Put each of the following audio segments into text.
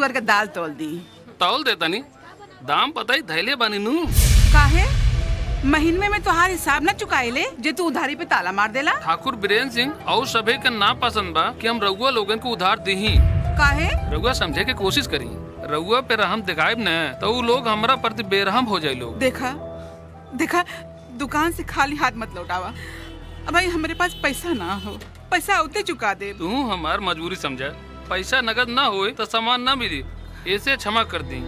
तुअर के दाल तोल दी। तौल देता नी दाम पता ही धैले बानी नू। काहे महीने में तोहार हिसाब न चुकाएले जे तू उधारी पे ताला मार देला। ठाकुर बीरेन सिंह और सभे के ना पसंद बा कि हम रउआ लोगन को उधार दीही। काहे रउआ समझे के कोशिश करी। रउआ पे रहम दिखाएब न तो उ लोग हमरा प्रति बेरहम हो जाए लोग। देखा देखा दुकान से खाली हाथ मत लौटावा। अब भाई हमारे पास पैसा ना हो, पैसा उते चुका दे। तू हमार मजबूरी समझा। पैसा नगद ना होए तो सामान ना मिली, ऐसे क्षमा कर दी।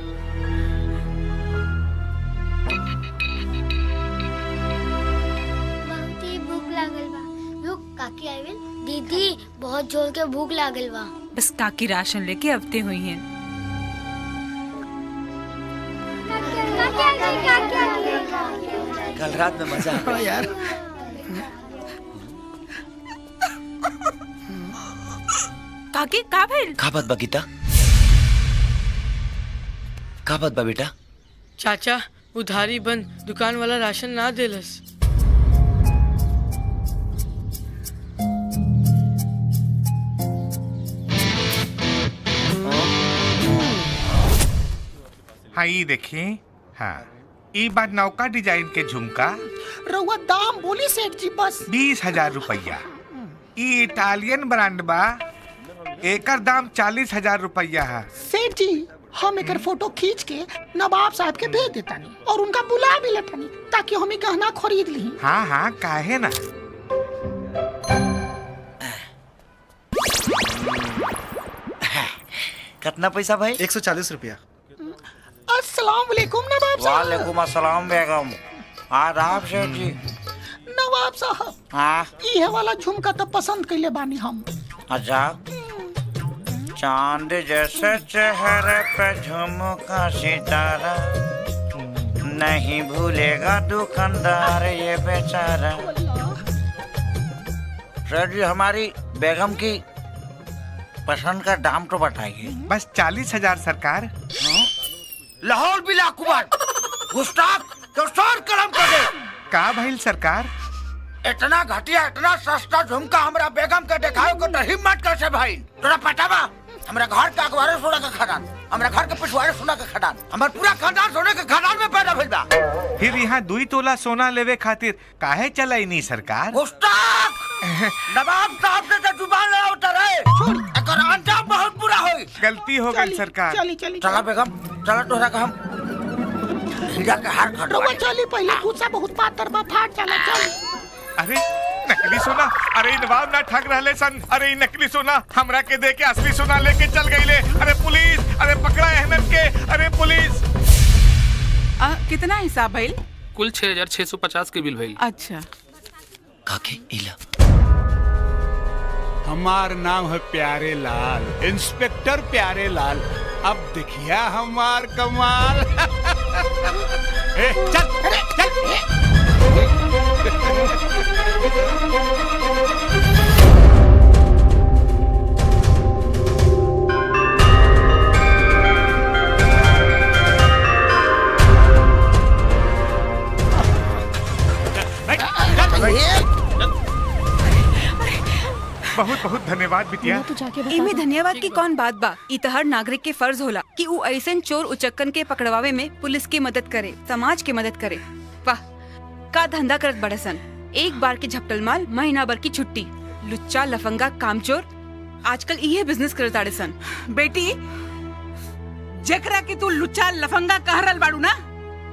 काकी आइल दीदी बहुत जोर के भूख लागल बा। बस काकी राशन लेके अवते हुई हैं। कल रात में मजा आया यार। काकी का भइल? का बात बा गीता? का बात बा बेटा? चाचा उधारी बंद, दुकान वाला राशन ना देलस। हाँ ये देखिए। हाँ ई बार नौका डिजाइन के झुमका रउआ दाम बोली सेठ जी बस 20,000 रुपया। ई इटालियन ब्रांड बा, एकर दाम 40,000 रुपया है। सेठ जी हम एकर फोटो खींच के नवाब साहब के भेज देतानी और उनका बुला भी लेतानी ताकि हम ई गहना खरीद ली। हाँ हाँ काहे ना। कितना पैसा भाई? 140 रुपया। अस्सलाम वालेकुम नवाब साहब। वालेकुम अस्सलाम बेगम। आदाब सेठ जी। नवाब साहब हाँ ये वाला झुमका तो पसंद कैले बानी हम। अच्छा चांद जैसे चेहरे पे झुमका सितारा, नहीं भूलेगा दुकानदार ये बेचारा। सेठ जी हमारी बेगम की पसंद का दाम तो बताइए। बस 40,000 सरकार। लाहौर बिला कुमार गुस्ताख तो सर कलम कर दे। का भइल सरकार? इतना घटिया इतना सस्ता झुमका हमरा बेगम के दिखाओ को तो हिम्मत कैसे भाई? तोरा पता बा हमरा घर के अखबारे सोना के खदान, हमरा घर के पिछवाड़े सोना के खदान, हमार पूरा खानदान सोने के खदान में पैदा भइल बा। फिर यहाँ 2 तोला सोना लेवे खातिर काहे चलाई नहीं सरकार? गुस्ताख नवाब साहब से तो जुबान लड़ा उतर है। एकर अंजाम बहुत बुरा होई। गलती हो गई सरकार। चली चली चला बेगम चला तोरा का हम हीरा के हार खटवा। चली पहले गुस्सा बहुत पातर बा फाट चला चल। अरे नकली सोना, अरे नवाब ना ठग रहले सन। अरे नकली सोना हमरा के दे के असली सोना लेके चल गईले। अरे पुलिस, अरे पकड़ा अहमद के, अरे पुलिस। कितना हिसाब भइल? कुल 6,650 के बिल भइल। अच्छा काके इला। हमार नाम है प्यारे लाल, इंस्पेक्टर प्यारे लाल। अब देखिया हमार कमाल। ए, चल चल। बहुत बहुत धन्यवाद बिटिया। इमे धन्यवाद की कौन बात बा? इतहर नागरिक के फर्ज होला कि उ ऐसन चोर उचक्कन के पकड़वावे में पुलिस की मदद करे, समाज की मदद करे। वाह का धंधा करत बड़े सन। एक बार की झपटल माल, महीना भर की छुट्टी। लुच्चा लफंगा कामचोर आजकल ये बिजनेस करताड़े सन। बेटी जकरा के तू लुच्चा लफंगा कह रहल बाड़ू ना,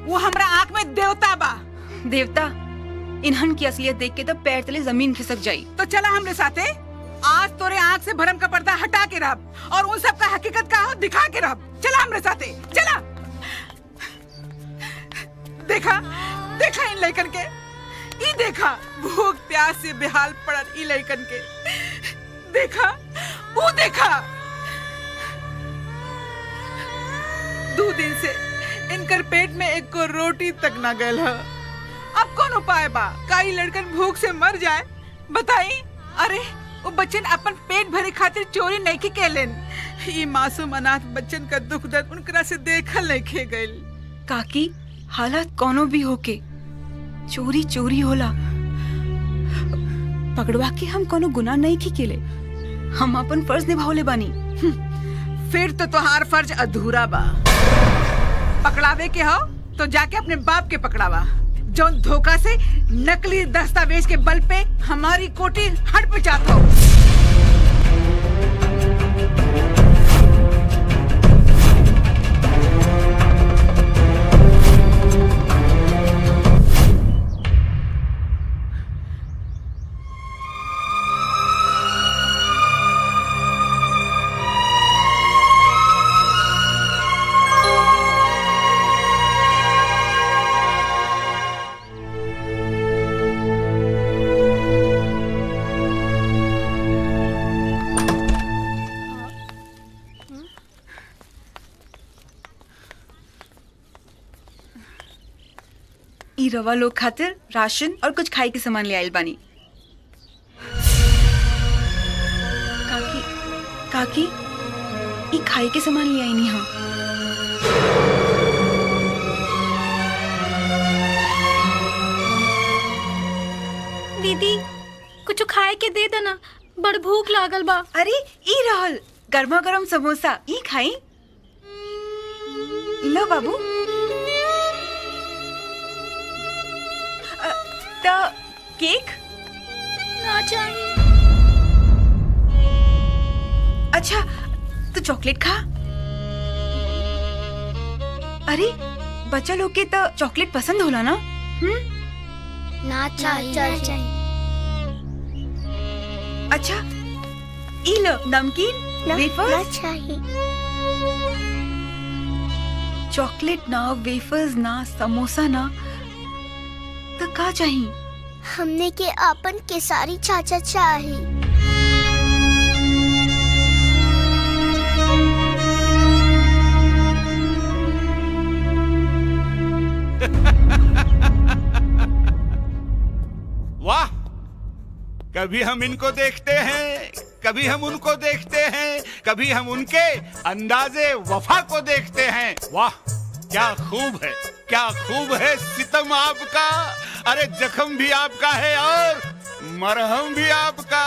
वो हमरा आँख में देवता बा। देवता? इन्हन की असलियत देख के तो पैर तले जमीन खिसक जाई। तो चला हमरे साथे। आज तोरे आँख से भरम का पर्दा हटा के रह और उन सब का हकीकत का दिखा के रह। चला हमरे साथे चला। देखा देखा इन लड़कन के, ई देखा भूख प्यास से बेहाल पड़ल ई लड़कन के। देखा वो देखा 2 दिन से इनकर पेट में एक को रोटी तक ना गयल है। अब कौन उपाय बा? का ई लड़कन भूख से मर जाए? बताई। अरे वो बच्चन अपन पेट भरे खातिर चोरी नहीं की केलन। ये मासूम अनाथ बच्चन का दुख दर्द उनकरा से देखल नहीं खे गइल। काकी हालत कोनो भी होके चोरी चोरी होला। पकड़वा के हम कोनो गुनाह नहीं की केले। हम अपन फर्ज निभावले बानी। फिर तो तुम्हार फर्ज अधूरा बा। पकड़ावे के हो तो जाके अपने बाप के पकड़ावा, जो धोखा से नकली दस्तावेज के बल पे हमारी कोठी हट पे जाता हो। ई रवा लोग खातिर राशन और कुछ खाए के सामान ले आइल बानी। काकी काकी ई खाए के सामान ले आई नी। हाँ दीदी कुछ खाए के दे देना, बड़ भूख लागल बा। अरे ई रहल गर्मा गर्म समोसा, ई खाई। लो बाबू। केक ना चाहिए। अच्छा तो चॉकलेट खा। अरे बच्चा लोग के तो चॉकलेट पसंद होला ना। ना चाहिए। अच्छा ई लो नमकीन वेफर्स। ना चाहिए। चॉकलेट ना, वेफर्स ना, समोसा ना, तो का चाहिए? हमने के आपन केसारी चाचा चाही। वाह, कभी हम इनको देखते हैं, कभी हम उनको देखते हैं, कभी हम उनके अंदाजे वफा को देखते हैं। वाह क्या खूब है, क्या खूब है सितम आपका। अरे जख्म भी आपका है और मरहम भी आपका।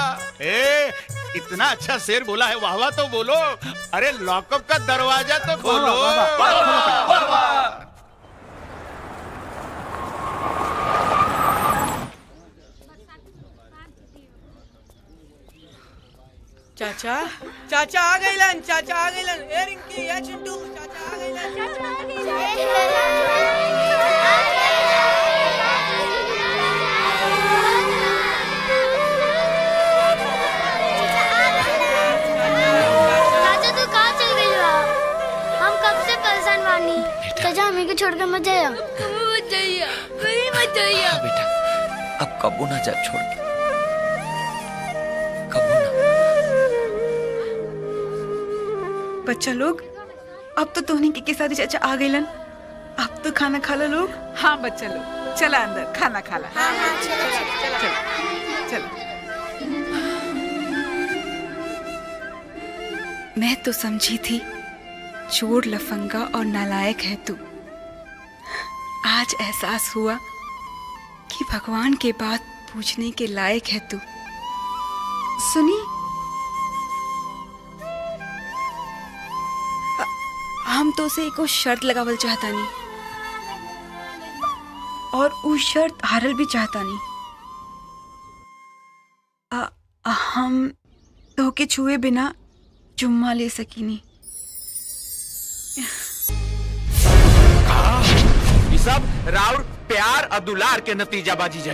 इतना अच्छा शेर बोला है, वाह वाह तो बोलो। अरे लॉकअप का दरवाजा तो खोलो। चाचा चाचा आ गइलन, चाचा आ गइलन। ए रिंकी, ए चिंटू, चाचा आ गइलन। चाचा तू कहाँ चल गई बा? हम कब से परेशान बानी। चाचा हमें को छोड़कर मत जाइए। मत जाइए, कहीं मत जाइए। हाँ बेटा, अब कबो ना जाए छोड़ के, कबो ना। बच्चा लोग अब तो तोहनी के साथ चाचा आ गइलन। अब तो खाना खा लो लोग। हाँ बच्चा लोग, चला अंदर खाना खा ला। चलो। मैं तो समझी थी चोर, लफंगा और नालायक है तू। आज एहसास हुआ कि भगवान के बात पूछने के लायक है तू। सुनी, हम तो उसे एको शर्त लगावल चाहता नहीं, और वो शर्त हारल भी चाहता नहीं। हम तो के छुए बिना जुम्मा ले सकीनी। ये सब राउर प्यार और दुलार के नतीजा बाजी जी।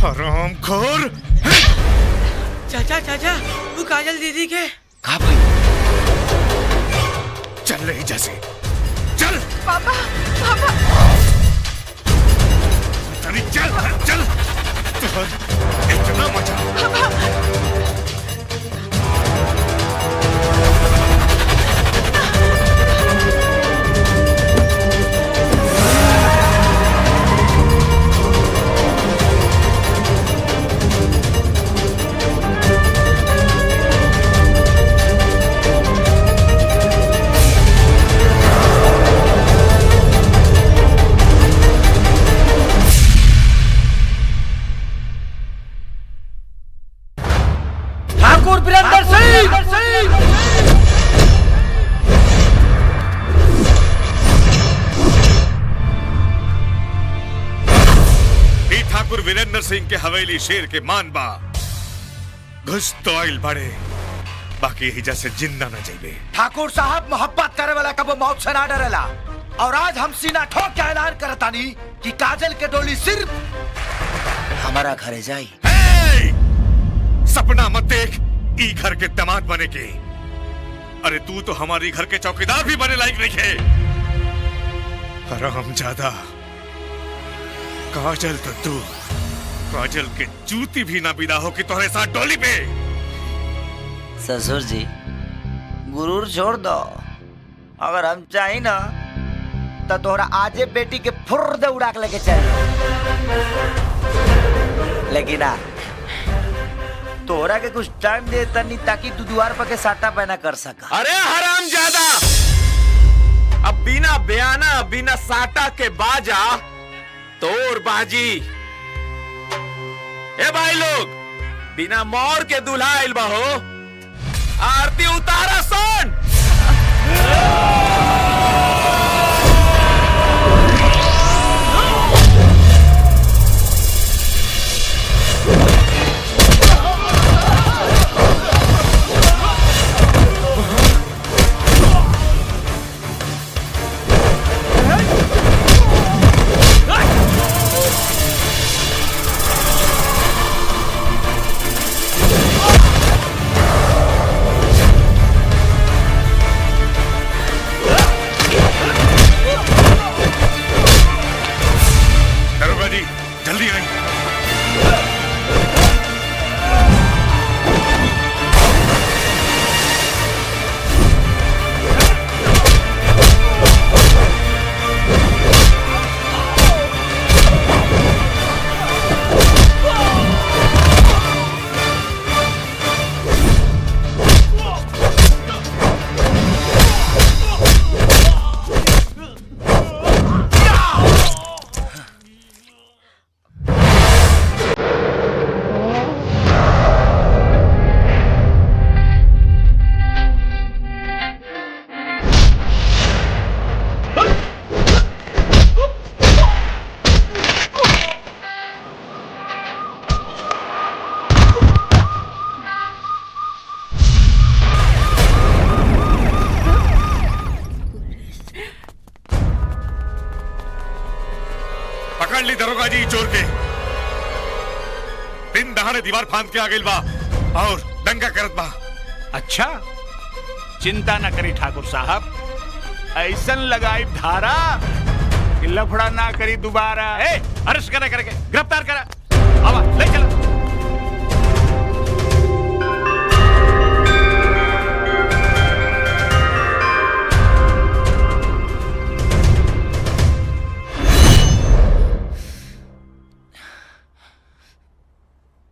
हरामखोर। चाचा चाचा तू काजल दीदी के कहा भाई? चल रही जैसे चल। पापा पापा चल चल, इतना मजा। ठाकुर वीरेंद्र सिंह के हवेली शेर के मान बा। घुस तो आइल बड़े, बाकी हिजा से जिंदा न जाइबे। ठाकुर साहब मोहब्बत करे वाला कबो मौत से ना डरेला। और आज हम सीना ठोक के ऐलान करतानी कि काजल के डोली सिर्फ हमारा घरे जाई। सपना मत देख ई घर के दामाद बने के। अरे तू तो हमारी घर के चौकीदार भी बने लायक नहीं है। हरामजादा, काजल तो तू, काजल के जूती भी ना बिदा हो कि तुम्हारे साथ डोली पे। ससुर जी गुरूर छोड़ दो। अगर हम चाहे ना तो तोहरा आजे बेटी के फुर्र दे उड़ा के लेके चल। लेकिन ना तोहरा के कुछ टाइम दे तनी ताकि तू द्वार पर के साटा पैना कर सका। अरे हरामजादा, अब बिना बयाना बिना साटा के बाजा तोर बाजी। ए भाई लोग, बिना मोर के दुल्हा आइल बा हो। आरती उतारा सन। जल्दी आई। पकड़ ली दरोगा जी चोर के। दिन दहाड़े दीवार फांद के आ गइल बा और दंगा करत बा। अच्छा, चिंता न करी ठाकुर साहब, ऐसन लगाई धारा कि लफड़ा ना करी दोबारा। अरेस्ट करे करके गिरफ्तार करा। आवा ले चला।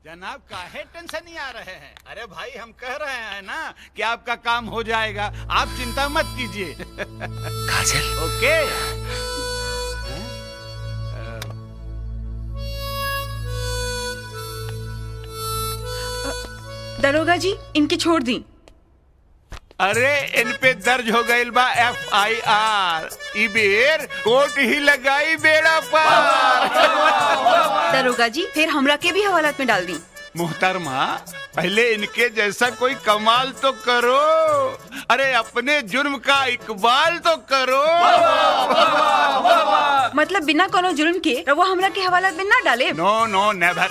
जनाब काहे टेंशन नहीं आ रहे हैं? अरे भाई हम कह रहे हैं ना कि आपका काम हो जाएगा, आप चिंता मत कीजिए। काजल ओके। दरोगा जी इनकी छोड़ दी। अरे इन पे दर्ज हो गई बा FIR। ई बेर कोर्ट ही लगाई बेड़ा पार। दरोगा जी फिर हमरा के भी हवालात में डाल दी। मुहतरमा, पहले इनके जैसा कोई कमाल तो करो। अरे अपने जुर्म का इकबाल तो करो। मतलब बिना कोनो जुर्म के वो हमरा के हवालात में ना डाले। नो नो, नेवर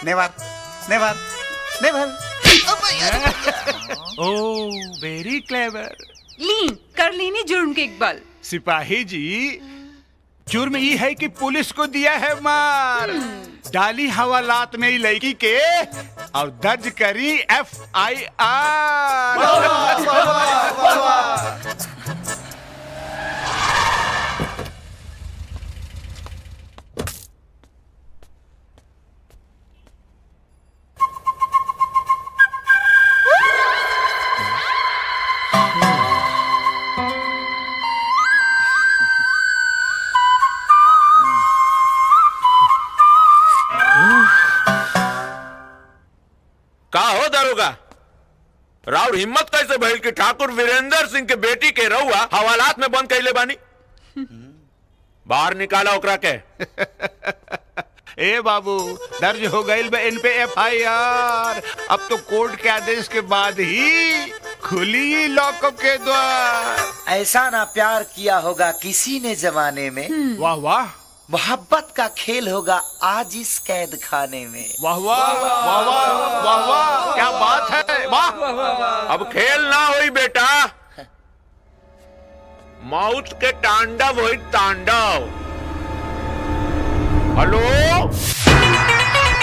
नेवर नेवर नेवर। Oh very clever. लीन कर लेनी जुर्म के इकबाल। सिपाही जी, जुर्म ये है कि पुलिस को दिया है मार, डाली हवालात में ही लड़की के और दर्ज करी FIR। का हो दरोगा, राउर हिम्मत कैसे भइल कि ठाकुर वीरेंद्र सिंह के बेटी के रउआ हवालात में बंद कैले बानी? बाहर निकाला ओकरा के। ए बाबू दर्ज हो गई इन पे FIR। अब तो कोर्ट के आदेश के बाद ही खुली लॉकअप के द्वार। ऐसा ना प्यार किया होगा किसी ने जमाने में। वाह वाह। मोहब्बत का खेल होगा आज इस कैद खाने में। वाह वाह वाह वाह वाह वाह, क्या बात है, वाह। अब खेल ना हुई बेटा, मौत के तांडव हुई तांडव। हेलो